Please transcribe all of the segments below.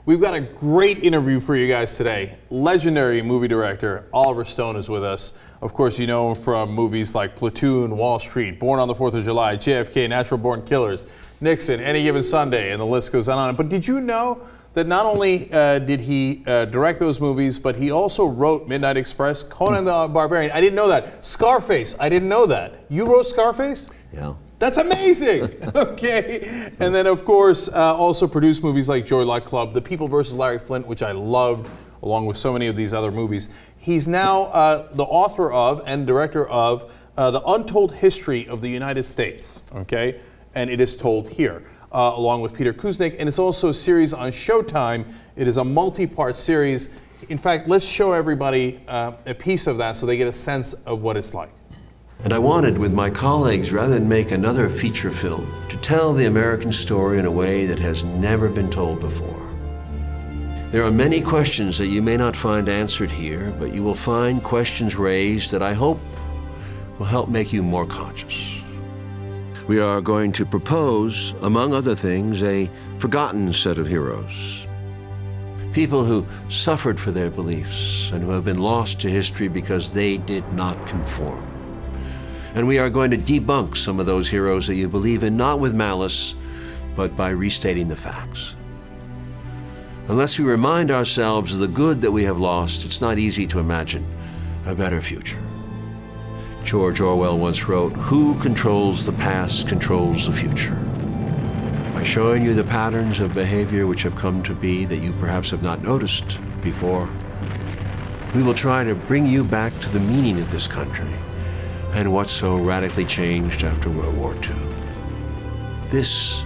We've got a great interview for you guys today. Legendary movie director Oliver Stone is with us. Of course, you know him from movies like Platoon, Wall Street, Born on the 4th of July, JFK, Natural Born Killers, Nixon, Any Given Sunday, and the list goes on. But did you know that not only did he direct those movies, but he also wrote Midnight Express, Conan the Barbarian? I didn't know that. Scarface, I didn't know that. You wrote Scarface? Yeah. That's amazing. Okay. And then, of course, also produced movies like Joy Luck Club, The People vs. Larry Flint, which I loved, along with so many of these other movies. He's now the author of and director of The Untold History of the United States. Okay. And it is told here, along with Peter Kuznick. And it's also a series on Showtime. It is a multi-part series. In fact, let's show everybody a piece of that so they get a sense of what it's like. And I wanted, with my colleagues, rather than make another feature film, to tell the American story in a way that has never been told before. There are many questions that you may not find answered here, but you will find questions raised that I hope will help make you more conscious. We are going to propose, among other things, a forgotten set of heroes. People who suffered for their beliefs and who have been lost to history because they did not conform. And we are going to debunk some of those heroes that you believe in, not with malice, but by restating the facts. Unless we remind ourselves of the good that we have lost, it's not easy to imagine a better future. George Orwell once wrote, "Who controls the past controls the future." By showing you the patterns of behavior which have come to be that you perhaps have not noticed before, we will try to bring you back to the meaning of this country and what so radically changed after World War II. This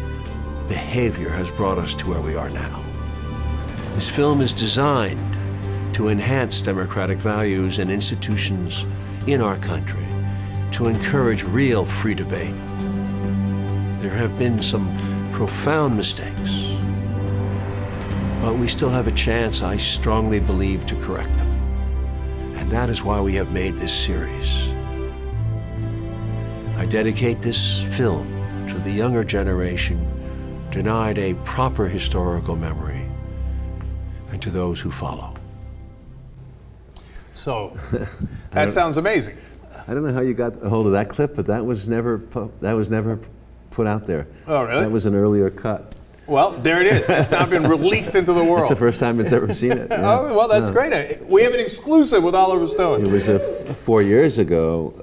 behavior has brought us to where we are now. This film is designed to enhance democratic values and institutions in our country, to encourage real free debate. There have been some profound mistakes, but we still have a chance, I strongly believe, to correct them. And that is why we have made this series. I dedicate this film to the younger generation denied a proper historical memory, and to those who follow. So, that sounds amazing. I don't know how you got a hold of that clip, but that was never put out there. Oh, really? That was an earlier cut. Well, there it is. It's now been released into the world. It's the first time it's ever seen it. Yeah. Oh, well, that's great. We have an exclusive with Oliver Stone. It was 4 years ago.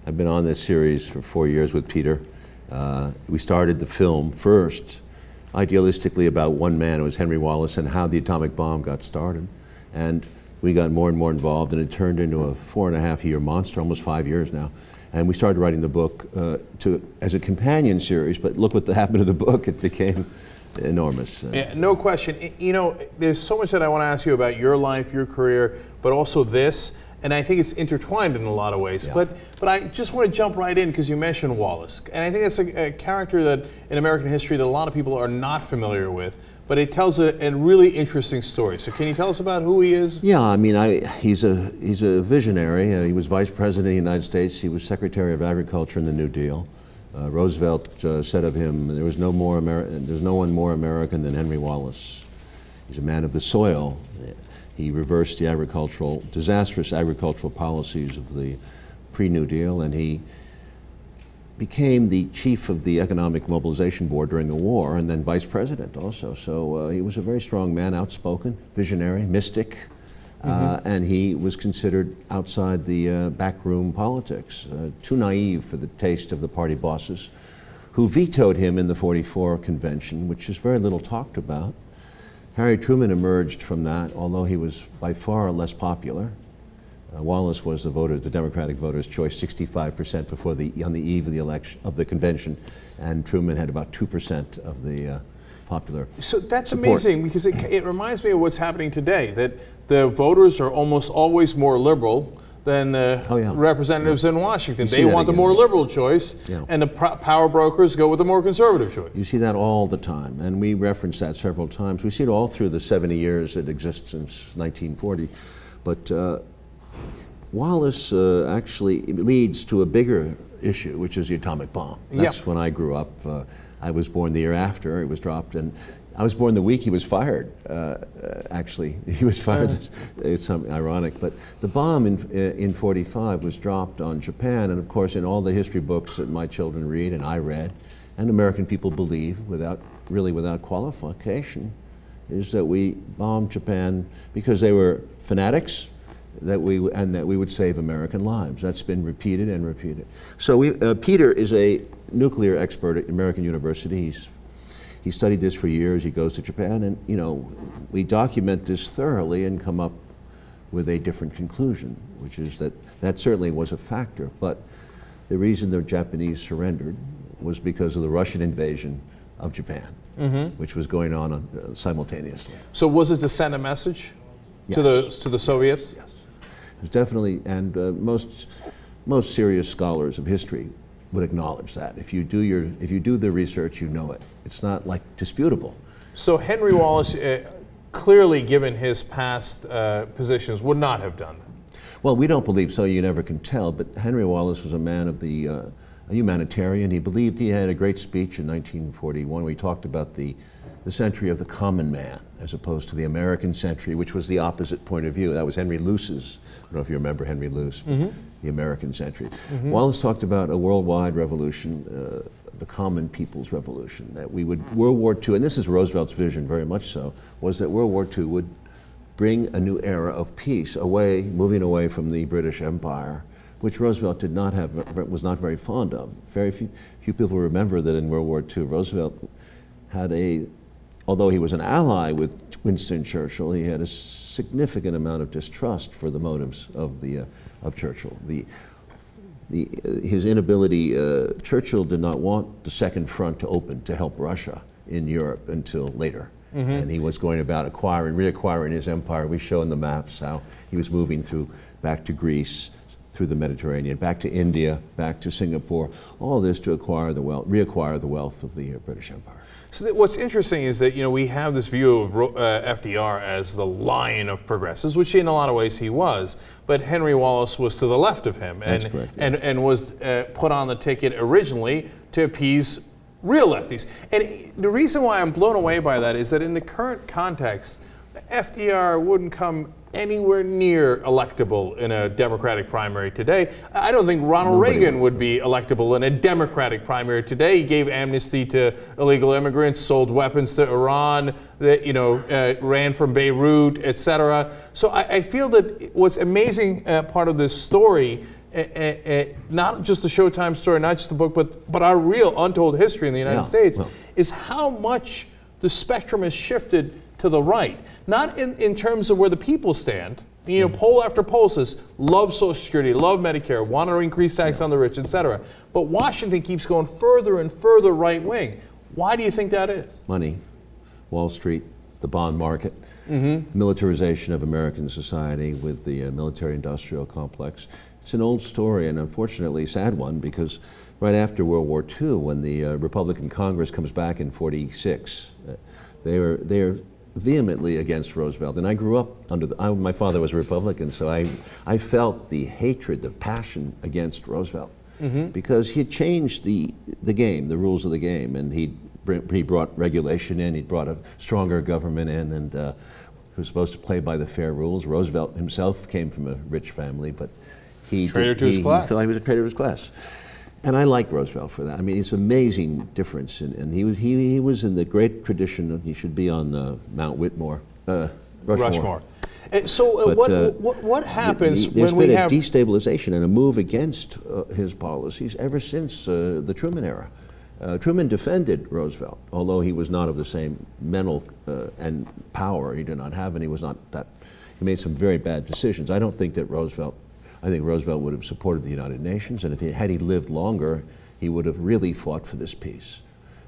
I've been on this series for 4 years with Peter. We started the film first, idealistically about one man. It was Henry Wallace and how the atomic bomb got started. And we got more and more involved, and it turned into a 4.5-year monster, almost 5 years now. And we started writing the book as a companion series, but look what happened to the book. It became enormous. Yeah, no question. You know, there's so much that I want to ask you about your life, your career, but also this. And I think it's intertwined in a lot of ways. Yeah. But I just want to jump right in because you mentioned Wallace. And I think it's a character that in American history that a lot of people are not familiar with. But it tells a really interesting story. So can you tell us about who he is? Yeah, I mean, he's a visionary. He was Vice President of the United States. He was Secretary of Agriculture in the New Deal. Roosevelt said of him, there's no one more American than Henry Wallace. He's a man of the soil. He reversed the disastrous agricultural policies of the pre-New Deal, and he became the chief of the Economic Mobilization Board during the war, and then vice president also. So he was a very strong man, outspoken, visionary, mystic, and he was considered outside the backroom politics, too naive for the taste of the party bosses, who vetoed him in the '44 convention, which is very little talked about. Harry Truman emerged from that, although he was by far less popular. Wallace was the Democratic voters' choice, 65% on the eve of the election of the convention, and Truman had about 2% of the popular. So that's support. amazing because it reminds me of what's happening today. That the voters are almost always more liberal than the representatives in Washington. They want the more liberal choice, and the power brokers go with the more conservative choice. You see that all the time, and we reference that several times. We see it all through the 70 years it exists since 1940. But Wallace actually leads to a bigger issue, which is the atomic bomb. That's when I grew up. I was born the year after it was dropped, and I was born the week he was fired, actually. He was fired, it's something ironic, but the bomb in 45 was dropped on Japan, and of course in all the history books that my children read and I read, and American people believe, without qualification, is that we bombed Japan because they were fanatics, that we would save American lives. That's been repeated and repeated. So Peter is a nuclear expert at American University. He studied this for years. He goes to Japan, and we document this thoroughly and come up with a different conclusion, which is that certainly was a factor. But the reason the Japanese surrendered was because of the Russian invasion of Japan, which was going on simultaneously. So was it to send a message to the Soviets? Yes, it was definitely, and most serious scholars of history would acknowledge that. If you do the research, you know it. It's not like disputable. So Henry Wallace, clearly given his past positions, would not have done that. Well, we don't believe so. You never can tell. But Henry Wallace was a man of a humanitarian. He believed, he had a great speech in 1941 where he talked about the century of the common man as opposed to the American century, which was the opposite point of view. That was Henry Luce's, I don't know if you remember Henry Luce, the American century. Wallace talked about a worldwide revolution, the common people's revolution, that World War II, and this is Roosevelt's vision very much so, was that World War II would bring a new era of peace, moving away from the British Empire, which Roosevelt was not very fond of. Very few people remember that in World War II, Roosevelt had although he was an ally with Winston Churchill, he had a significant amount of distrust for the motives of Churchill. His inability, Churchill did not want the second front to open to help Russia in Europe until later. And he was going about reacquiring his empire. We show in the maps how he was moving back to Greece, through the Mediterranean, back to India, back to Singapore, all this to reacquire the wealth of the British Empire. So what's interesting is that we have this view of FDR as the lion of progressives, which in a lot of ways he was, but Henry Wallace was to the left of him, and That's correct, and was put on the ticket originally to appease real lefties. And the reason why I'm blown away by that is that in the current context, FDR wouldn't come anywhere near electable in a Democratic primary today. I don't think Ronald Reagan would be electable in a Democratic primary today. He gave amnesty to illegal immigrants, sold weapons to Iran, that ran from Beirut, etc. So I feel that what's amazing part of this story, not just the Showtime story, not just the book, but our real untold history in the United States, is how much the spectrum has shifted to the right. Not in terms of where the people stand. Poll after poll says, love Social Security, love Medicare, want to increase tax on the rich, etc. But Washington keeps going further and further right wing. Why do you think that is? Money, Wall Street, the bond market, militarization of American society with the military-industrial complex. It's an old story, and unfortunately a sad one, because right after World War II, when the Republican Congress comes back in '46, they're vehemently against Roosevelt. And I grew up my father was a Republican, so I felt the hatred, the passion against Roosevelt, because he had changed the game, the rules of the game, and he brought regulation in, he brought a stronger government in, and he was supposed to play by the fair rules. Roosevelt himself came from a rich family, but he thought he was a traitor to his class. And I like Roosevelt for that. I mean, it's an amazing difference, and he was in the great tradition. He should be on Mount Whitmore, Rushmore. So what happens when we have... There's been a destabilization and a move against his policies ever since the Truman era. Truman defended Roosevelt, although he was not of the same mental and power. He did not have, and he was not that. He made some very bad decisions. I think Roosevelt would have supported the United Nations, and had he lived longer, he would have really fought for this peace.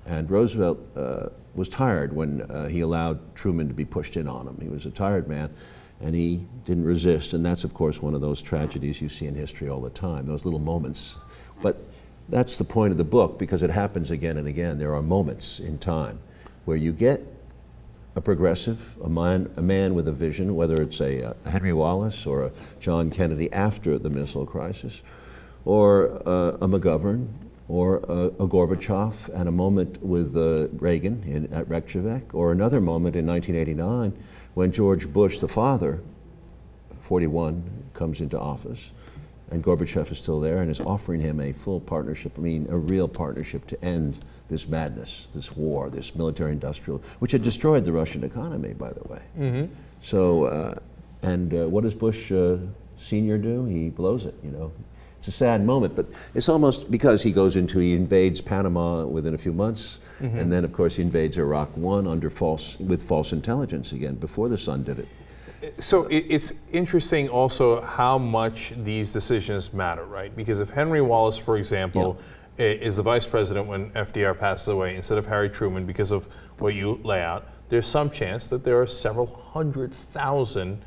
And Roosevelt was tired when he allowed Truman to be pushed in on him. He was a tired man, and he didn't resist, and that's, of course, one of those tragedies you see in history all the time, those little moments. But that's the point of the book, because it happens again and again. There are moments in time where you get a progressive, a man with a vision, whether it's a Henry Wallace or a John Kennedy after the missile crisis, or a McGovern, or a Gorbachev and a moment with Reagan at Reykjavik, or another moment in 1989 when George Bush, the father, 41, comes into office, and Gorbachev is still there and is offering him a full partnership, I mean a real partnership to end this madness, this war, this military-industrial, which had destroyed the Russian economy, by the way. Mm-hmm. So, what does Bush Sr. do? He blows it, you know. It's a sad moment, but it's almost because he invades Panama within a few months, mm-hmm. and then of course he invades Iraq with false intelligence again, before the Sun did it. So it's interesting also how much these decisions matter, right? Because if Henry Wallace, for example, is the vice president when FDR passes away instead of Harry Truman because of what you lay out, there's some chance that there are several 100,000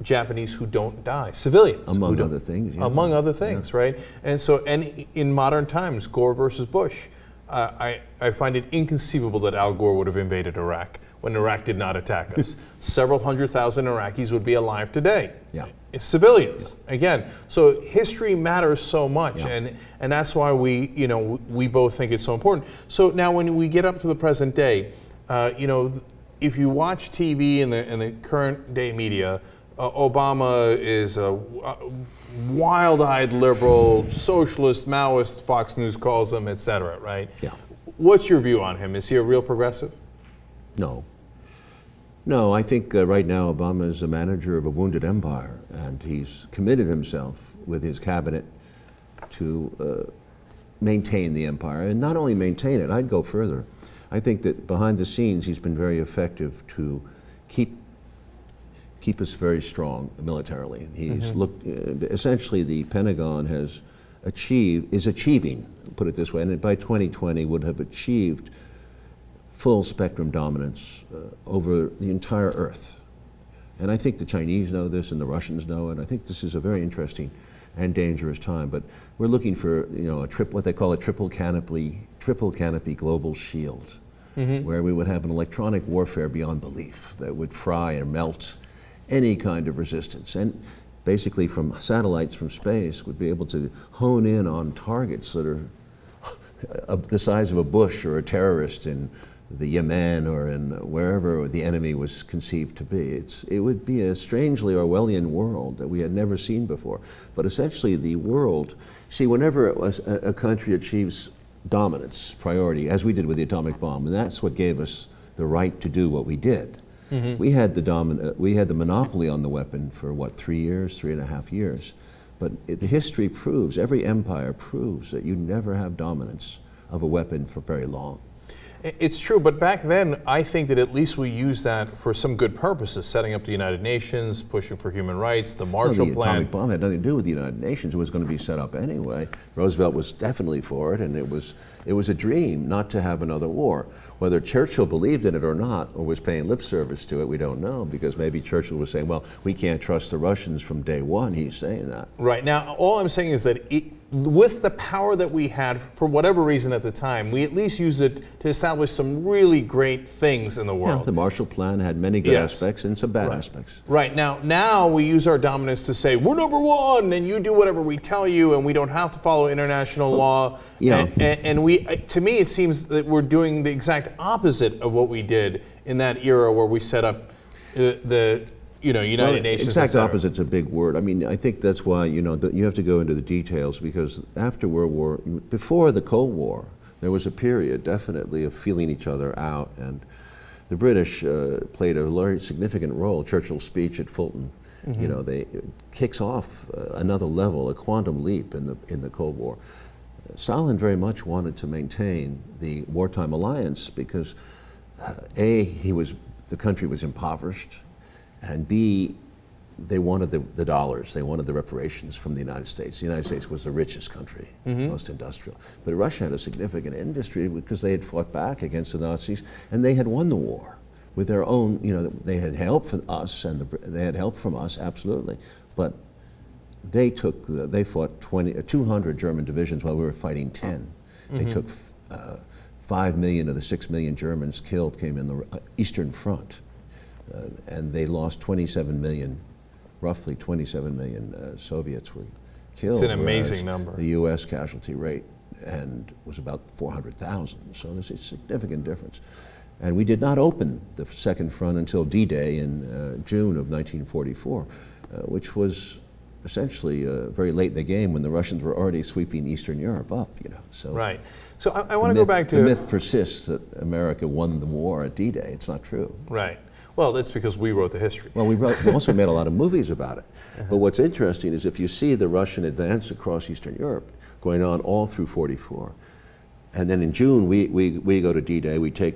Japanese who don't die, civilians. Among other things. Yeah. Among other things, right? And so, and in modern times, Gore versus Bush, I find it inconceivable that Al Gore would have invaded Iraq when Iraq did not attack us. Several 100,000 Iraqis would be alive today. Yeah. It's civilians, again. So history matters so much, and that's why we both think it's so important. So now when we get up to the present day, if you watch TV in the current day media, Obama is a wild-eyed liberal, socialist, Maoist, Fox News calls him, etc., right? Yeah. What's your view on him? Is he a real progressive? No. No, I think right now Obama is a manager of a wounded empire, and he's committed himself with his cabinet to maintain the empire, and not only maintain it, I'd go further. I think that behind the scenes he's been very effective to keep us very strong militarily. He's looked, essentially the Pentagon is achieving, put it this way, and by 2020 would have achieved full spectrum dominance over the entire Earth. And I think the Chinese know this and the Russians know it. I think this is a very interesting and dangerous time, but we're looking for what they call a triple canopy global shield, where we would have an electronic warfare beyond belief that would fry and melt any kind of resistance, and basically from satellites from space would be able to hone in on targets that are the size of a bush or a terrorist in the Yemen or in wherever the enemy was conceived to be. It would be a strangely Orwellian world that we had never seen before. But essentially the world, see, whenever a country achieves dominance, priority, as we did with the atomic bomb, and that's what gave us the right to do what we did. We had the monopoly on the weapon for what, 3.5 years. But the history proves, every empire proves that you never have dominance of a weapon for very long. It's true, but back then, I think that at least we used that for some good purposes, setting up the United Nations, pushing for human rights, the Marshall Plan. The atomic bomb had nothing to do with the United Nations. It was going to be set up anyway. Roosevelt was definitely for it, and it was a dream not to have another war. Whether Churchill believed in it or not, or was paying lip service to it, we don't know, because maybe Churchill was saying, well, we can't trust the Russians from day one. He's saying that. Right. Now, all I'm saying is that with the power that we had, for whatever reason at the time, we at least used it to establish some really great things in the world. Yeah, the Marshall Plan had many good aspects and some bad aspects. Right. Now we use our dominance to say, we're number one, and you do whatever we tell you, and we don't have to follow international law. Yeah. And to me, it seems that we're doing the exact opposite of what we did in that era where we set up the United Nations. Exact opposite's a big word. I mean, I think that's why, you have to go into the details, because after before the Cold War, there was a period, definitely, of feeling each other out, and the British played a very significant role. Churchill's speech at Fulton, they kicks off another level, a quantum leap in the Cold War. Stalin very much wanted to maintain the wartime alliance because, A, the country was impoverished, and B, they wanted the dollars, they wanted the reparations from the United States. The United States was the richest country, most industrial. But Russia had a significant industry because they had fought back against the Nazis, and they had won the war with their own, they had help from us, and they had help from us, absolutely. But they fought 200 German divisions while we were fighting 10. They took 5 million of the 6 million Germans killed came in the Eastern Front. And they lost 27 million, roughly 27 million Soviets were killed. It's an amazing number. The U.S. casualty rate and was about 400,000. So there's a significant difference. And we did not open the Second Front until D-Day in June of 1944, which was essentially very late in the game when the Russians were already sweeping Eastern Europe up, you know. So right. So I want to go back to... The myth persists that America won the war at D-Day. It's not true. Right. Well, that's because we wrote the history. Well, we also made a lot of movies about it. But what's interesting is if you see the Russian advance across Eastern Europe going on all through 44, and then in June we go to D-Day, we take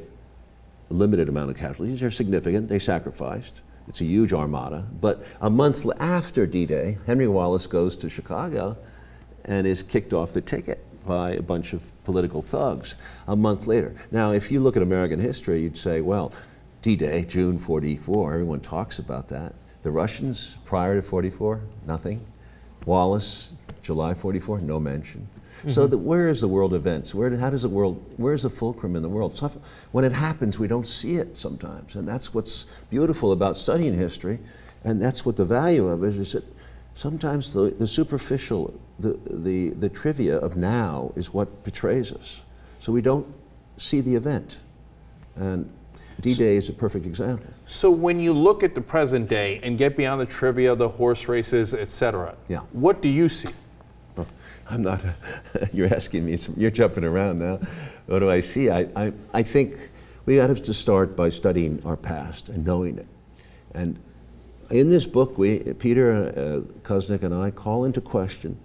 a limited amount of casualties. They're significant. They sacrificed. It's a huge armada. But a month after D-Day, Henry Wallace goes to Chicago and is kicked off the ticket by a bunch of political thugs a month later. Now, if you look at American history, you'd say, well, D-Day, June 44, everyone talks about that. The Russians, prior to 44, nothing. Wallace, July 44, no mention. So where is the world events? Where's the fulcrum in the world? So when it happens, we don't see it sometimes. And that's what's beautiful about studying history. And that's what the value of it is, that sometimes the superficial, the trivia of now is what betrays us. So we don't see the event. And D-Day is a perfect example. So when you look at the present day and get beyond the trivia, the horse races, etc., what do you see? I'm not, you're asking me, you're jumping around now. What do I see? I think we have to start by studying our past and knowing it. And in this book, Peter Kuznick and I call into question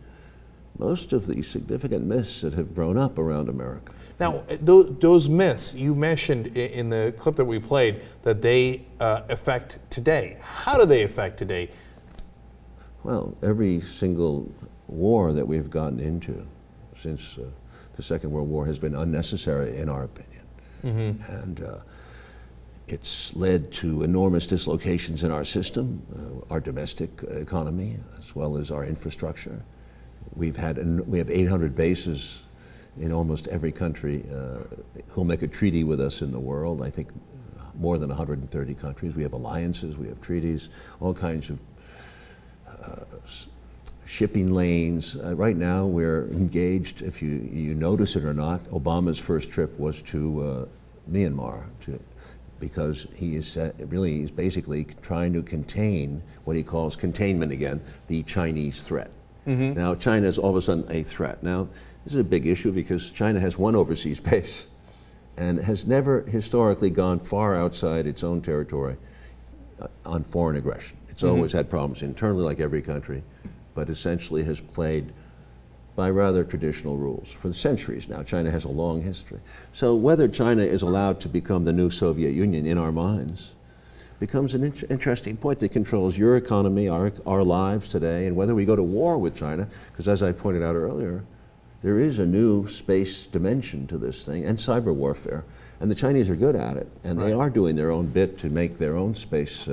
most of the significant myths that have grown up around America. Now, those myths, you mentioned in the clip that we played that they affect today. How do they affect today? Well, every single war that we've gotten into since the Second World War has been unnecessary, in our opinion. And it's led to enormous dislocations in our system, our domestic economy, as well as our infrastructure. We have 800 bases in almost every country who'll make a treaty with us in the world. I think more than 130 countries. We have alliances, we have treaties, all kinds of shipping lanes. Right now we're engaged, if you notice it or not, Obama's first trip was to Myanmar, because he's basically trying to contain what he calls containment again, the Chinese threat. Now China is all of a sudden a threat. Now this is a big issue because China has one overseas base and has never historically gone far outside its own territory on foreign aggression. It's always had problems internally, like every country, but essentially has played by rather traditional rules for centuries now. China has a long history. So whether China is allowed to become the new Soviet Union in our minds becomes an interesting point that controls your economy, our lives today, and whether we go to war with China, because as I pointed out earlier, there is a new space dimension to this thing, and cyber warfare, and the Chinese are good at it, and they are doing their own bit to make their own space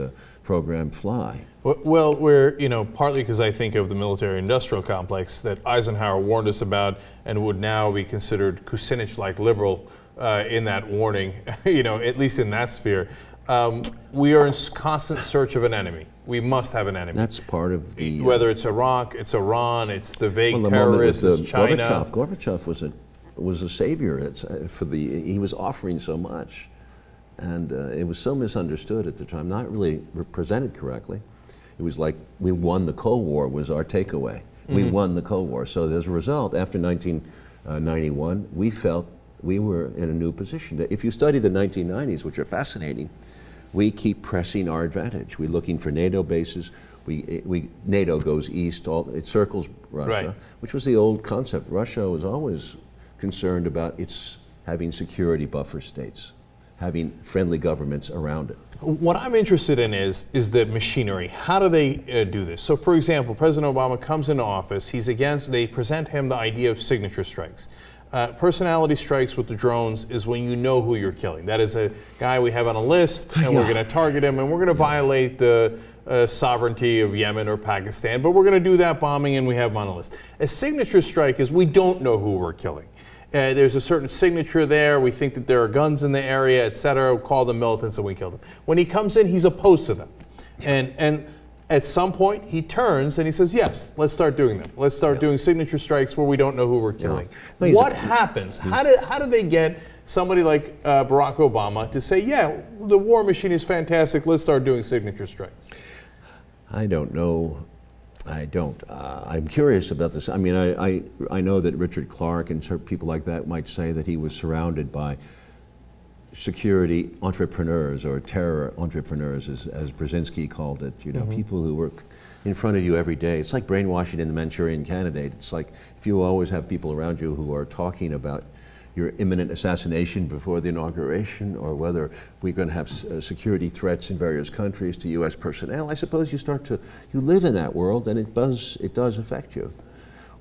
program fly. Well, we're, partly because I think of the military-industrial complex that Eisenhower warned us about and would now be considered Kucinich-like liberal in that warning, at least in that sphere. We are in constant search of an enemy. We must have an enemy. That's part of the... Whether it's Iraq, it's Iran, it's the vague terrorists, it's China. Gorbachev was a savior he was offering so much. And it was so misunderstood at the time, not really represented correctly. It was like we won the Cold War was our takeaway. We won the Cold War. So as a result, after 1991, we felt we were in a new position. If you study the 1990s, which are fascinating, we keep pressing our advantage. We're looking for NATO bases. NATO goes east, it circles Russia, which was the old concept. Russia was always concerned about its having security buffer states, having friendly governments around it. What I'm interested in is the machinery. How do they do this? So for example, President Obama comes into office, they present him the idea of signature strikes. Personality strikes with the drones is when you know who you're killing. That is a guy we have on a list, and we're going to target him, and we're going to violate the sovereignty of Yemen or Pakistan, but we're going to do that bombing, and we have him on a list. A signature strike is we don't know who we're killing. There's a certain signature there, we think that there are guns in the area, etc. We call them militants and we kill them. When he comes in, he's opposed to them. And At some point, he turns and he says, yes, let's start doing them. Let's start doing signature strikes where we don't know who we're killing. Yeah. What happens? How do they get somebody like Barack Obama to say, yeah, the war machine is fantastic, let's start doing signature strikes? I don't know. I don't. I'm curious about this. I mean, I know that Richard Clarke and certain people like that might say that he was surrounded by security entrepreneurs or terror entrepreneurs, as Brzezinski called it. You know, people who work in front of you every day. It's like brainwashing in the Manchurian Candidate. It's like if you always have people around you who are talking about your imminent assassination before the inauguration, or whether we're going to have security threats in various countries to U.S. personnel, I suppose you live in that world, and it does affect you.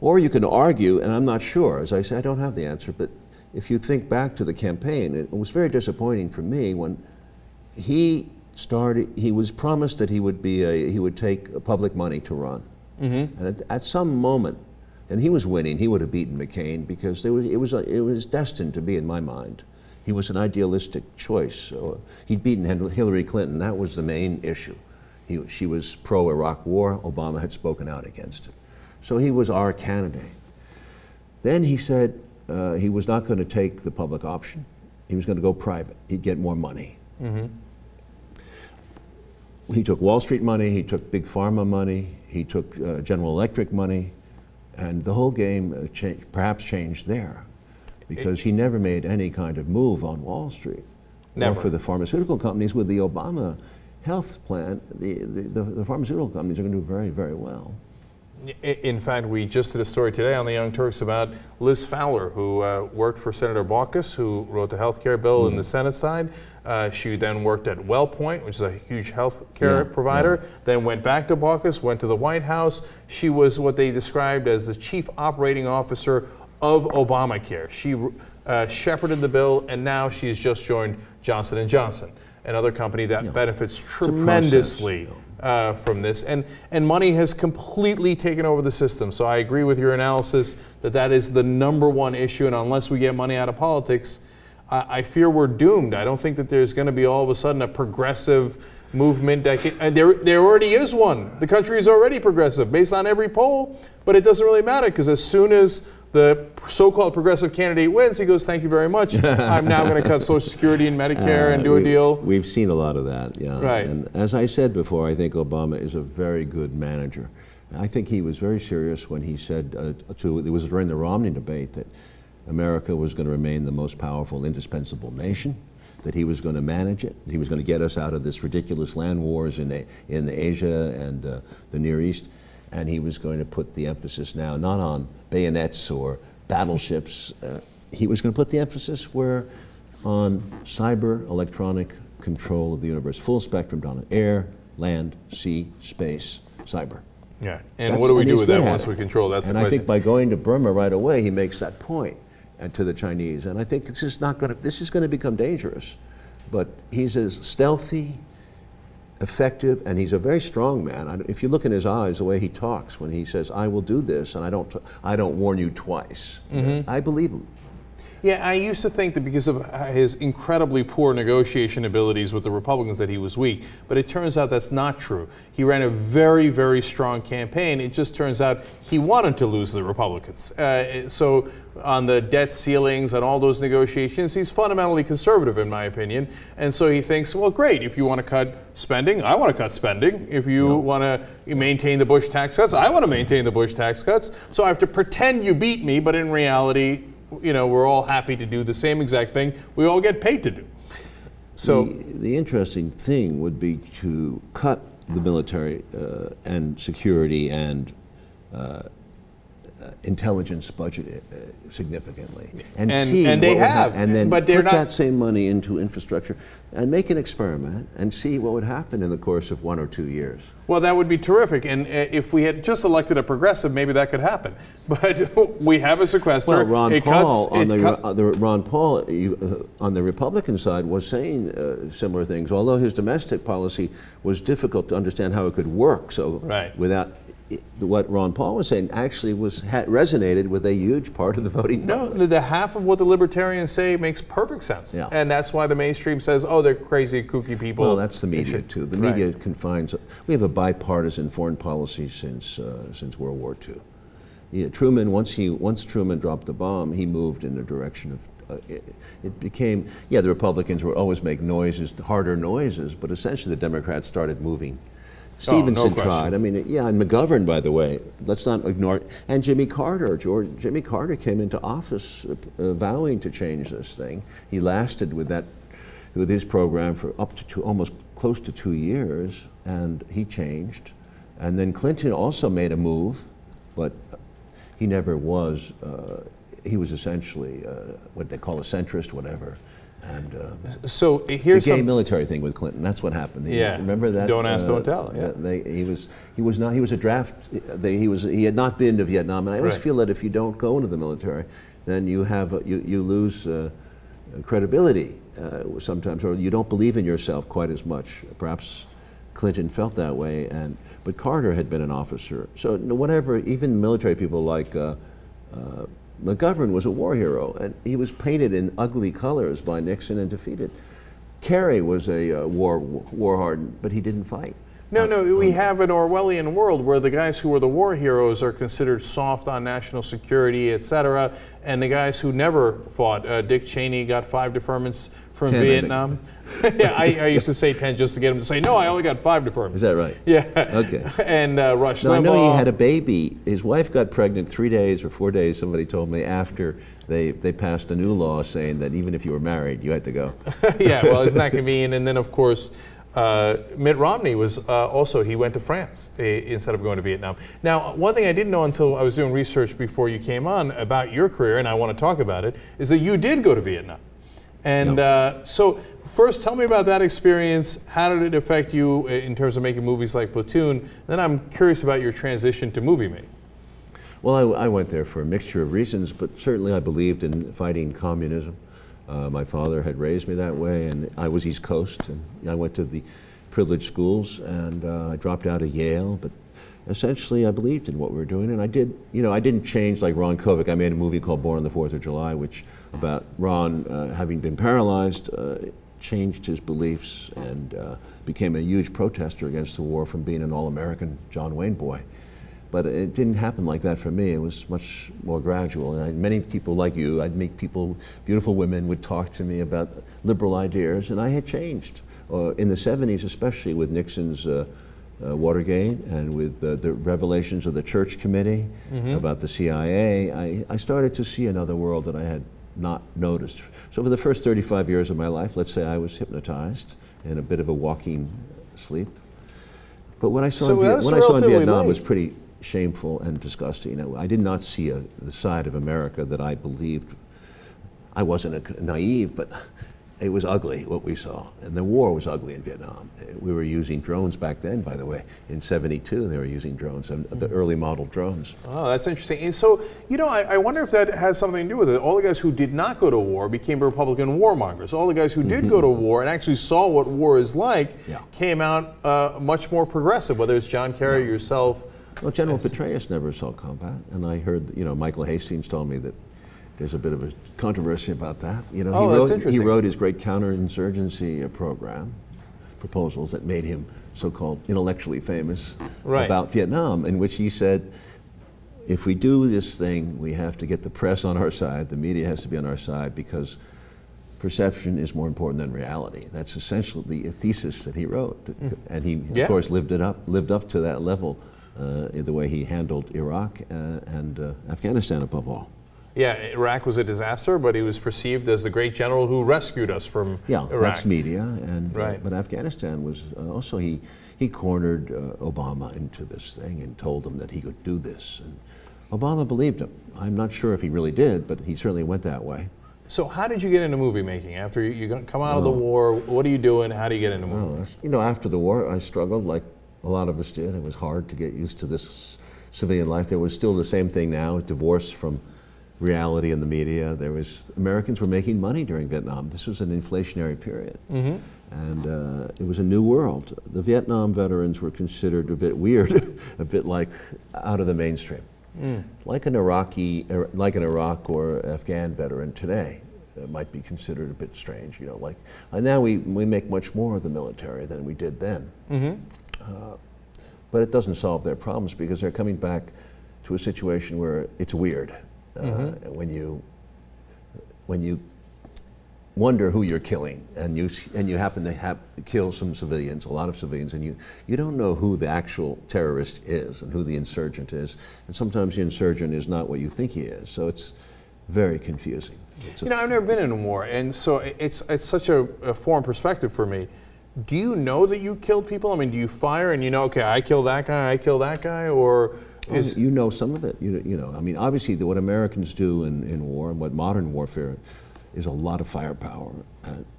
Or you can argue, and I'm not sure, as I say, I don't have the answer, but if you think back to the campaign, it was very disappointing for me when he was promised that he would take public money to run. And at some moment, and he was winning, he would have beaten McCain, because it was destined to be, in my mind. He was an idealistic choice. So he'd beaten Hillary Clinton. That was the main issue. She was pro-Iraq war. Obama had spoken out against it. So he was our candidate. Then he said he was not going to take the public option. He was going to go private. He'd get more money. He took Wall Street money. He took Big Pharma money. He took General Electric money. And the whole game perhaps changed there, because he never made any kind of move on Wall Street. Never. Or for the pharmaceutical companies. With the Obama health plan, the pharmaceutical companies are going to do very, very well. In fact, we just did a story today on the Young Turks about Liz Fowler, who worked for Senator Baucus, who wrote the health care bill in the Senate side. She then worked at WellPoint, which is a huge health care provider, then went back to Baucus, went to the White House. She was what they described as the chief operating officer of Obamacare. She shepherded the bill, and now she's just joined Johnson & Johnson, another company that benefits tremendously from this, and money has completely taken over the system. So I agree with your analysis that that is the #1 issue, and unless we get money out of politics, I fear we're doomed. I don't think that there's going to be all of a sudden a progressive movement that can, and there already is one. The country is already progressive based on every poll, but it doesn't really matter, because as soon as the so-called progressive candidate wins, he goes, thank you very much, I'm now going to cut Social Security and Medicare and do a deal. We've seen a lot of that, yeah. Right. And as I said before, I think Obama is a very good manager. I think he was very serious when he said, it was during the Romney debate, that America was going to remain the most powerful, indispensable nation, that he was going to manage it, he was going to get us out of this ridiculous land wars in Asia and the Near East. And he was going to put the emphasis now not on bayonets or battleships. He was going to put the emphasis on cyber electronic control of the universe, full spectrum on air, land, sea, space, cyber. Yeah, and what do we do with that once we control? That's the question. And I think by going to Burma right away, he makes that point to the Chinese. And I think this is going to become dangerous. But he's as stealthy, effective, and he's a very strong man. If you look in his eyes, the way he talks when he says, "I will do this," and I don't warn you twice. I believe him. Yeah, I used to think that because of his incredibly poor negotiation abilities with the Republicans that he was weak, but it turns out that's not true. He ran a very, very strong campaign. It just turns out he wanted to lose the Republicans. So on the debt ceilings and all those negotiations, he's fundamentally conservative, in my opinion. And so he thinks, well, great, if you want to cut spending, I want to cut spending. If you want to maintain the Bush tax cuts, I want to maintain the Bush tax cuts. So I have to pretend you beat me, but in reality, you know, we're all happy to do the same exact thing we all get paid to do. So the interesting thing would be to cut the military and security and intelligence budget significantly, and see and they have, and then but put that same money into infrastructure and make an experiment and see what would happen in the course of 1 or 2 years. Well, that would be terrific, and if we had just elected a progressive, maybe that could happen. But we have a sequester. Well, Ron Paul on the Republican side was saying similar things, although his domestic policy was difficult to understand how it could work. So without what Ron Paul was saying actually resonated with a huge part of the voting public. No, the half of what the libertarians say makes perfect sense. Yeah. And that's why the mainstream says, oh, they're crazy, kooky people. Well, that's the media, too. The media confines... We have a bipartisan foreign policy since World War II. Yeah, Truman, once Truman dropped the bomb, he moved in the direction of... it became... Yeah, the Republicans would always make noises, harder noises, but essentially the Democrats started moving. Stevenson tried. I mean, yeah, and McGovern, by the way, let's not ignore it. And Jimmy Carter. Jimmy Carter came into office vowing to change this thing. He lasted with his program for up to almost close to 2 years, and he changed. And then Clinton also made a move, but he never was. He was essentially what they call a centrist, whatever. And so here's the gay military thing with Clinton. That's what happened. Yeah, remember that? Don't ask, don't tell. Yeah, he was a draft. He had not been to Vietnam, and I always feel that if you don't go into the military, then you lose credibility sometimes, or you don't believe in yourself quite as much. Perhaps Clinton felt that way, but Carter had been an officer. So whatever, even military people like. McGovern was a war hero, and he was painted in ugly colors by Nixon and defeated. Kerry was a war hardened, but he didn't fight. No, we have an Orwellian world where the guys who were the war heroes are considered soft on national security, etc., and the guys who never fought, Dick Cheney got 5 deferments from 10, Vietnam. Yeah, I used to say 10 just to get him to say, no, I only got 5 deferments. Is that right? Yeah. Okay. And Rush Limbaugh. I know he had a baby. His wife got pregnant 3 days or 4 days, somebody told me, after they passed a new law saying that even if you were married, you had to go. Yeah, well, isn't that convenient? And then, of course, Mitt Romney was also, he went to France instead of going to Vietnam. Now, one thing I didn't know until I was doing research before you came on about your career, and I want to talk about it, is that you did go to Vietnam. And so first, tell me about that experience. How did it affect you in terms of making movies like Platoon? Then I'm curious about your transition to movie making. Well, I went there for a mixture of reasons, but certainly I believed in fighting communism. My father had raised me that way, and I was East Coast, and I went to the privileged schools, and I dropped out of Yale, but essentially I believed in what we were doing, and I did, I didn't change like Ron Kovic. I made a movie called Born on the 4th of July, which about Ron having been paralyzed, changed his beliefs and became a huge protester against the war from being an all-American John Wayne boy. But it didn't happen like that for me. It was much more gradual. And many people like you, I'd meet people, beautiful women would talk to me about liberal ideas, and I had changed. In the 70s, especially with Nixon's Watergate and with the revelations of the Church Committee about the CIA, I started to see another world that I had not noticed. So for the first 35 years of my life, let's say I was hypnotized in a bit of a walking sleep. But what I saw in Vietnam was pretty shameful and disgusting. I did not see the side of America that I believed. I wasn't naive, but it was ugly what we saw. And the war was ugly in Vietnam. We were using drones back then, by the way. In '72, they were using drones, the early model drones. Oh, that's interesting. And so, I wonder if that has something to do with it. All the guys who did not go to war became Republican warmongers. All the guys who did go to war and actually saw what war is like came out much more progressive, whether it's John Kerry, yourself. Well, General Petraeus never saw combat, and I heard, Michael Hastings told me that there's a bit of a controversy about that. He wrote his great counterinsurgency proposals that made him so-called intellectually famous about Vietnam, in which he said, if we do this thing, we have to get the press on our side, the media has to be on our side, because perception is more important than reality. That's essentially the thesis that he wrote, and he, of course, lived up to that level. The way he handled Iraq and Afghanistan above all. Yeah, Iraq was a disaster, but he was perceived as the great general who rescued us from Iraq. That's media, and but Afghanistan was also, he cornered Obama into this thing and told him that he could do this, and Obama believed him. I'm not sure if he really did, but he certainly went that way. So how did you get into movie making? After you come out of the war, what are you doing? How do you get into movies? After the war, I struggled like a lot of us did. It was hard to get used to this civilian life. There was still the same thing now, divorce from reality in the media. Americans were making money during Vietnam. This was an inflationary period. And it was a new world. The Vietnam veterans were considered a bit weird, a bit like out of the mainstream. Like an Iraq or Afghan veteran today might be considered a bit strange, you know. Like, and now we make much more of the military than we did then. But it doesn't solve their problems because they're coming back to a situation where it's weird when you wonder who you're killing, and you happen to kill some civilians, a lot of civilians, and you don't know who the actual terrorist is and who the insurgent is, and sometimes the insurgent is not what you think he is. So it's very confusing. You know, I've never been in a war, and so it's such a foreign perspective for me. Do you know that you killed people? I mean, do you fire and you know, okay, I killed that guy, or is... You know some of it. You know, I mean, obviously what Americans do in war and what modern warfare is a lot of firepower.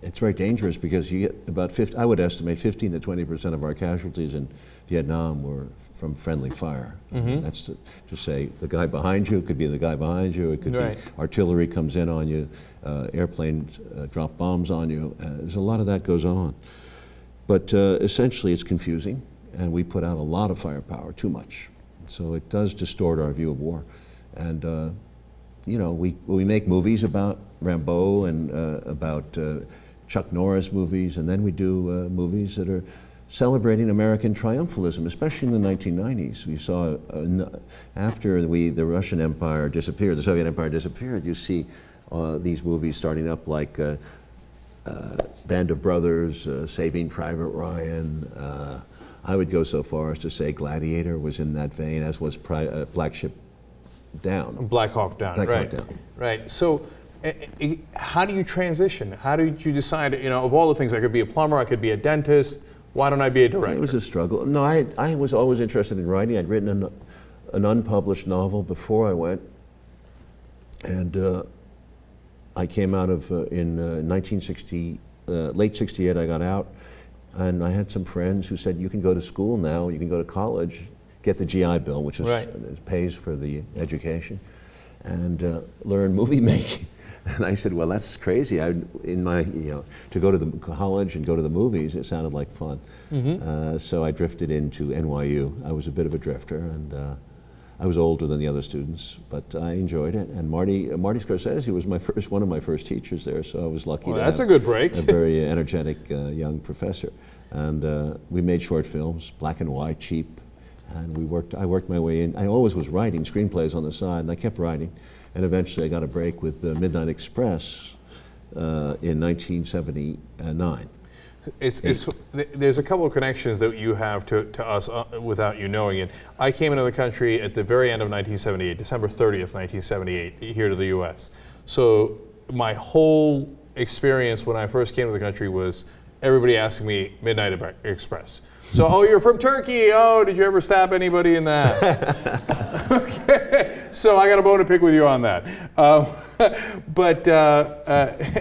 It's very dangerous because you get about I would estimate 15 to 20% of our casualties in Vietnam were from friendly fire. That's to say the guy behind you, it could be the guy behind you, it could be artillery comes in on you, airplanes drop bombs on you. There's a lot of that goes on. But essentially it's confusing, and we put out a lot of firepower, too much. So it does distort our view of war. And you know, we make movies about Rambo and about Chuck Norris movies, and then we do movies that are celebrating American triumphalism, especially in the 1990s. We saw, after the Russian Empire disappeared, the Soviet Empire disappeared, you see these movies starting up like Band of Brothers, Saving Private Ryan. I would go so far as to say Gladiator was in that vein, as was Black Hawk Down, right. Right. So, how do you transition? How did you decide? You know, of all the things, I could be a plumber, I could be a dentist. Why don't I be a director? It was a struggle. No, I was always interested in writing. I'd written an unpublished novel before I went, and I came out of in 1960, late '68. I got out, and I had some friends who said, "You can go to school now. You can go to college." Get the GI Bill, which is, pays for the education, and learn movie making. And I said, well, that's crazy. To go to the college and go to the movies, it sounded like fun. So I drifted into NYU. I was a bit of a drifter, and I was older than the other students, but I enjoyed it. And Marty Scorsese was one of my first teachers there, so I was lucky to that's have a good break. a very energetic young professor. And we made short films, black and white, cheap. And I worked my way in. I always was writing screenplays on the side, and I kept writing. And eventually I got a break with the Midnight Express in 1979. There's a couple of connections that you have to us without you knowing it. I came into the country at the very end of 1978, December 30th, 1978, here to the U.S. So my whole experience when I first came to the country was everybody asking me Midnight Express. So, oh, you're from Turkey. Oh, did you ever stab anybody in the ass? Okay, so I got a bone to pick with you on that.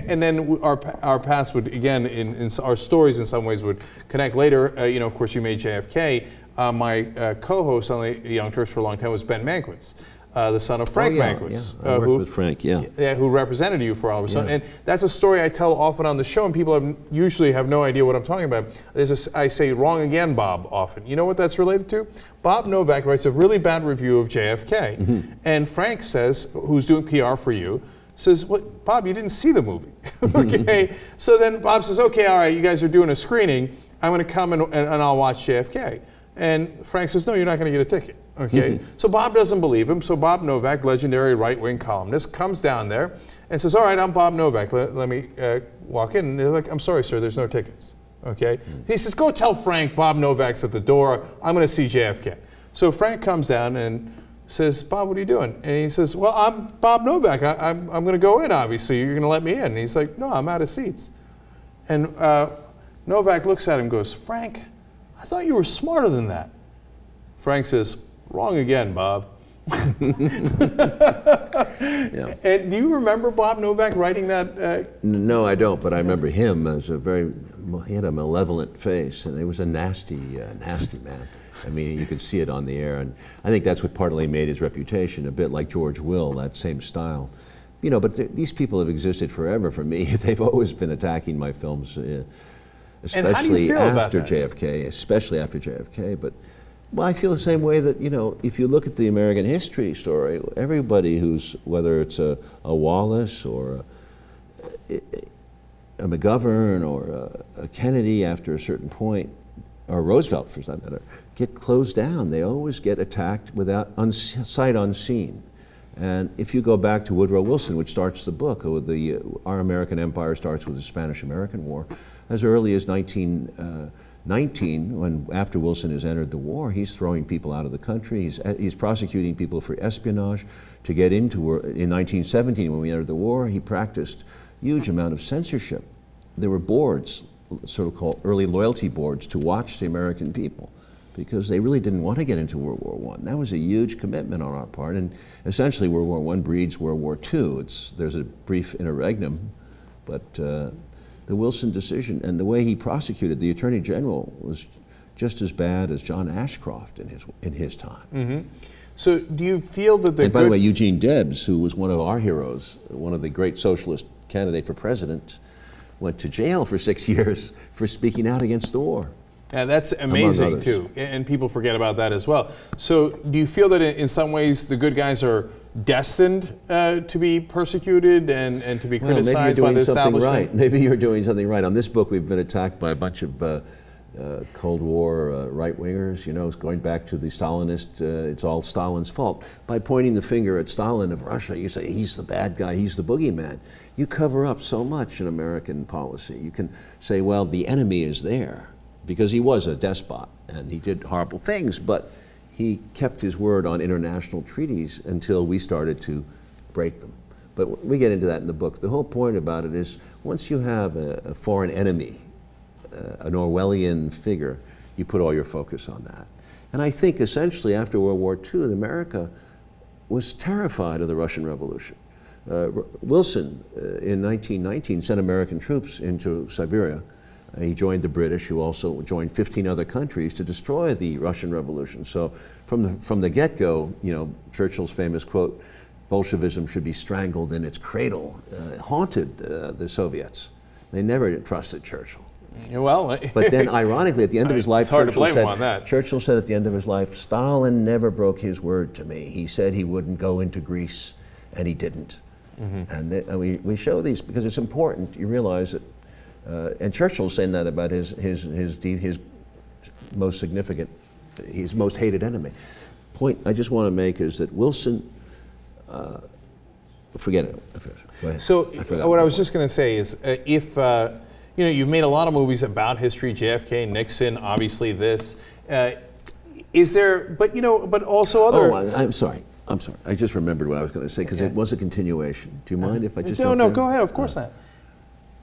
And then our paths would, again, in our stories in some ways would connect later. You know, of course, you made JFK. My co-host on the Young Turks for a long time was Ben Mankiewicz, the son of Frank Mankiewicz. I worked with Frank, who represented you for all of a sudden. And that's a story I tell often on the show, and people usually have no idea what I'm talking about. I say, wrong again, Bob, often. You know what that's related to? Bob Novak writes a really bad review of JFK. And Frank says, who's doing PR for you, says, well, Bob, you didn't see the movie. Okay, so then Bob says, okay, all right, you guys are doing a screening. I'm going to come and I'll watch JFK. And Frank says, no, you're not going to get a ticket. Okay, so Bob doesn't believe him. So Bob Novak, legendary right-wing columnist, comes down there and says, all right, I'm Bob Novak. Let me walk in. And they're like, I'm sorry, sir, there's no tickets. Okay, he says, go tell Frank Bob Novak's at the door. I'm going to see JFK. So Frank comes down and says, Bob, what are you doing? And he says, well, I'm Bob Novak. I'm going to go in, obviously. You're going to let me in. And he's like, no, I'm out of seats. And Novak looks at him and goes, Frank, I thought you were smarter than that. Frank says, wrong again, Bob. And do you remember Bob Novak writing that? No, I don't, but I remember him as he had a malevolent face, and he was a nasty man. I mean, you could see it on the air, and I think that's what partly made his reputation, a bit like George Will, that same style. You know, but these people have existed forever for me. They've always been attacking my films. And how do you especially feel about after that? JFK, especially after JFK. But well, I feel the same way that, you know, if you look at the American history story, everybody who's, whether it's a Wallace or a McGovern or a Kennedy after a certain point, or Roosevelt for that matter, get closed down. They always get attacked without sight unseen. And if you go back to Woodrow Wilson, which starts the book, our American empire starts with the Spanish-American War, as early as 1919, when after Wilson has entered the war, he's throwing people out of the country. He's prosecuting people for espionage to get into. In 1917, when we entered the war, he practiced huge amount of censorship. There were boards, sort of called early loyalty boards, to watch the American people, because they really didn't want to get into World War I. That was a huge commitment on our part, and essentially World War I breeds World War II. There's a brief interregnum, but the Wilson decision and the way he prosecuted the Attorney General was just as bad as John Ashcroft in his time. Mm-hmm. So do you feel that And by the way, Eugene Debs, who was one of our heroes, one of the great socialist candidates for president, went to jail for 6 years for speaking out against the war. Yeah, that's amazing too, and people forget about that as well. So do you feel that in some ways the good guys are destined to be persecuted and to be criticized by the establishment? Right. Maybe you're doing something right. On this book, we've been attacked by a bunch of Cold War right-wingers, you know, going back to the Stalinist, it's all Stalin's fault. By pointing the finger at Stalin of Russia, you say he's the bad guy, he's the boogeyman. You cover up so much in American policy. You can say, well, the enemy is there, because he was a despot and he did horrible things, but he kept his word on international treaties until we started to break them. But we get into that in the book. The whole point about it is, once you have a foreign enemy, an Orwellian figure, you put all your focus on that. And I think essentially after World War II, America was terrified of the Russian Revolution. Wilson in 1919 sent American troops into Siberia. He joined the British, who also joined 15 other countries to destroy the Russian Revolution. So from the get-go, you know, Churchill's famous quote, "Bolshevism should be strangled in its cradle," haunted the Soviets. They never trusted Churchill. Well, but then, ironically, at the end of his life, it's hard to blame him on that. Churchill said at the end of his life, "Stalin never broke his word to me. He said he wouldn't go into Greece, and he didn't." Mm-hmm. And we show these because it's important. You realize that, and Churchill's saying that about his most significant, his most hated enemy. Point I just want to make is that Wilson. Forget it. Go ahead. So what I was just going to say is, if you know, you've made a lot of movies about history, JFK, Nixon, obviously this. Is there, but you know, but also other. Oh, I'm sorry. I just remembered what I was going to say because it was a continuation. Do you mind if I just? No, go ahead. Of course not.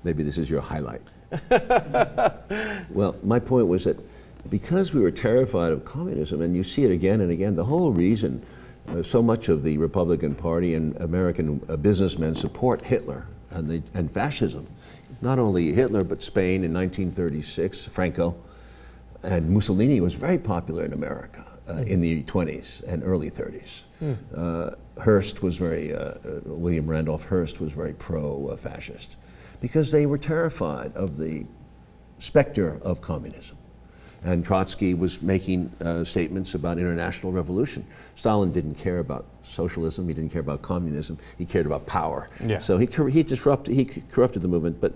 Maybe this is your highlight. Well, my point was that because we were terrified of communism, and you see it again and again, the whole reason so much of the Republican Party and American businessmen support Hitler and fascism, not only Hitler, but Spain in 1936, Franco, and Mussolini was very popular in America in the 20s and early 30s. Hearst was William Randolph Hearst was very pro-fascist because they were terrified of the specter of communism. And Trotsky was making statements about international revolution. Stalin didn't care about socialism. He didn't care about communism. He cared about power. Yeah. So he corrupted the movement. But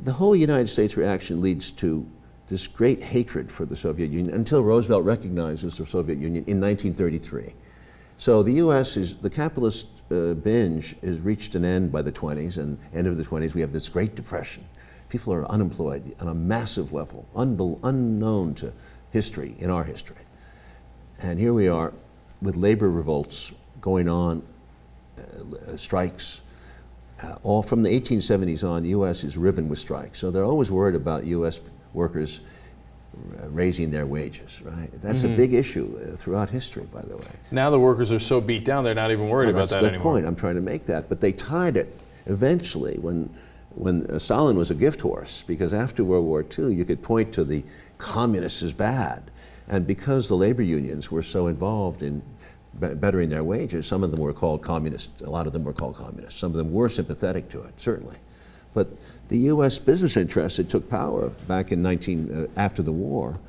the whole United States reaction leads to this great hatred for the Soviet Union until Roosevelt recognizes the Soviet Union in 1933. So the U.S. the capitalist binge has reached an end by the 20s, and end of the 20s we have this Great Depression. People are unemployed on a massive level, unknown to history, in our history. And here we are with labor revolts going on, strikes. All from the 1870s on, the U.S. is riven with strikes. So they're always worried about U.S. workers raising their wages, right? That's a big issue throughout history, by the way. Now the workers are so beat down, they're not even worried about that anymore. That's the point. I'm trying to make that. But they tied it eventually when Stalin was a gift horse, because after World War II, you could point to the communists as bad. And because the labor unions were so involved in bettering their wages, some of them were called communists, a lot of them were called communists. Some of them were sympathetic to it, certainly. But the U.S. business interests that took power back in after the war,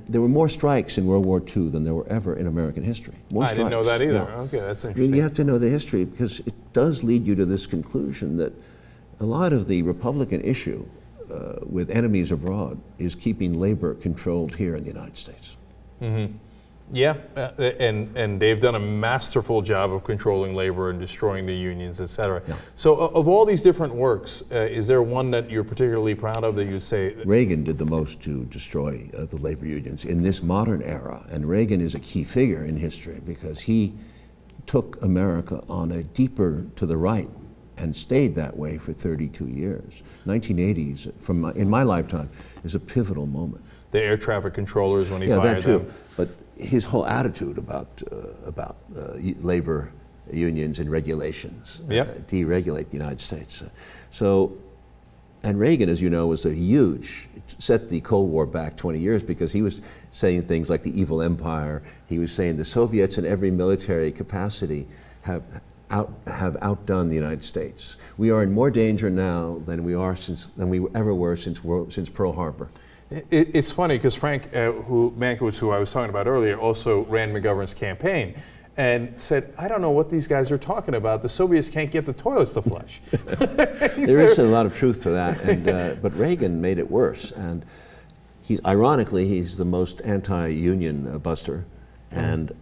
there were more strikes in World War II than there were ever in American history. More strikes. I didn't know that either. Yeah. Okay, that's interesting. You have to know the history, because it does lead you to this conclusion that a lot of the Republican issue with enemies abroad is keeping labor controlled here in the United States. Mm-hmm. Yeah, and they've done a masterful job of controlling labor and destroying the unions, et cetera. Yeah. So of all these different works, is there one that you're particularly proud of that you say? Reagan did the most to destroy the labor unions in this modern era, and Reagan is a key figure in history because he took America on a deeper to the right and stayed that way for 32 years. 1980s, in my lifetime, is a pivotal moment. The air traffic controllers when he fired that too. Them. But his whole attitude about labor unions and regulations, deregulate the United States. And Reagan, as you know, was set the Cold War back 20 years because he was saying things like the evil empire. He was saying the Soviets in every military capacity have outdone the United States. We are in more danger now than we ever were since Pearl Harbor. It's funny because Frank Mankiewicz, who I was talking about earlier, also ran McGovern's campaign and said, I don't know what these guys are talking about. The Soviets can't get the toilets to flush. There is a lot of truth to that, but Reagan made it worse. And ironically, he's the most anti-union buster and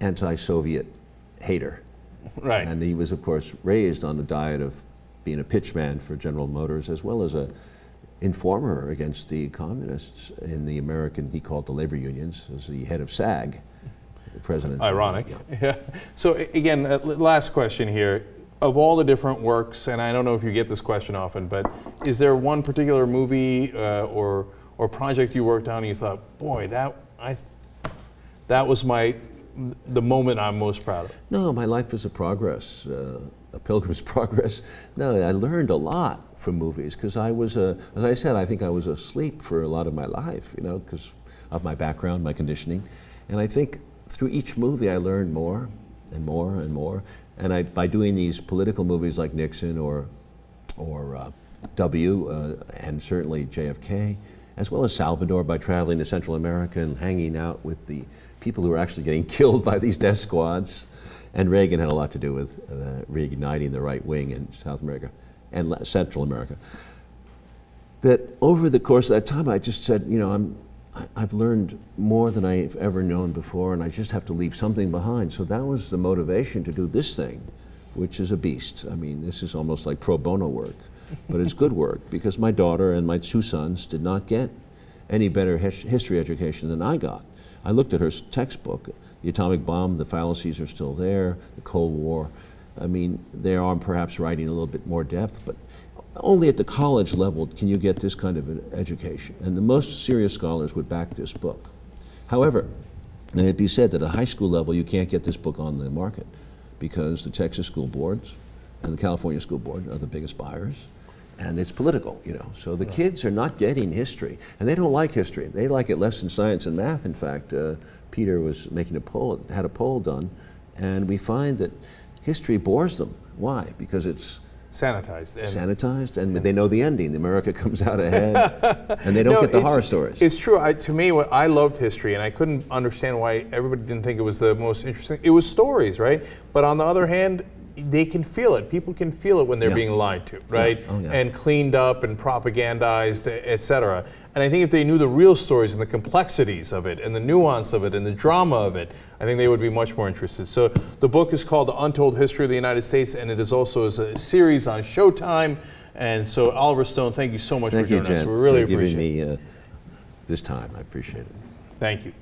anti-Soviet hater. Right. And he was, of course, raised on the diet of being a pitchman for General Motors, as well as a informer against the communists in the American, he called the labor unions, as the head of SAG, the president. Ironic. Yeah. So again, last question here. Of all the different works, and I don't know if you get this question often, but is there one particular movie or project you worked on and you thought, boy, that was the moment I'm most proud of? No, my life was a progress, a pilgrim's progress. No, I learned a lot from movies because I was, as I said, I think I was asleep for a lot of my life, because of my background, my conditioning. And I think through each movie I learned more and more and more. And by doing these political movies like Nixon or W, and certainly JFK, as well as Salvador, by traveling to Central America and hanging out with the people who were actually getting killed by these death squads. And Reagan had a lot to do with reigniting the right wing in South America and Central America. That over the course of that time, I just said, I've learned more than I've ever known before, and I just have to leave something behind. So that was the motivation to do this thing, which is a beast. I mean, this is almost like pro bono work, but it's good work because my daughter and my two sons did not get any better history education than I got. I looked at her textbook. The atomic bomb, the fallacies are still there, the Cold War. I mean, they are perhaps writing a little bit more depth, but only at the college level can you get this kind of an education. And the most serious scholars would back this book. However, it be said that at a high school level, you can't get this book on the market because the Texas school boards and the California school board are the biggest buyers. And it's political, So the kids are not getting history, and they don't like history. They like it less than science and math. In fact, Peter was making had a poll done, and we find that history bores them. Why? Because it's sanitized, and they know the ending. America comes out ahead, and they don't get the horror stories. It's true. To me, I loved history, and I couldn't understand why everybody didn't think it was the most interesting. It was stories, right? But on the other hand, they can feel it. People can feel it when they're being lied to, right? Yeah. Oh, yeah. And cleaned up and propagandized, etc. And I think if they knew the real stories and the complexities of it and the nuance of it and the drama of it, I think they would be much more interested. So the book is called The Untold History of the United States, and it is also a series on Showtime. And so Oliver Stone, thank you so much for joining us. We really appreciate it. Thank you, Jen, for giving me this time. I appreciate it. Thank you.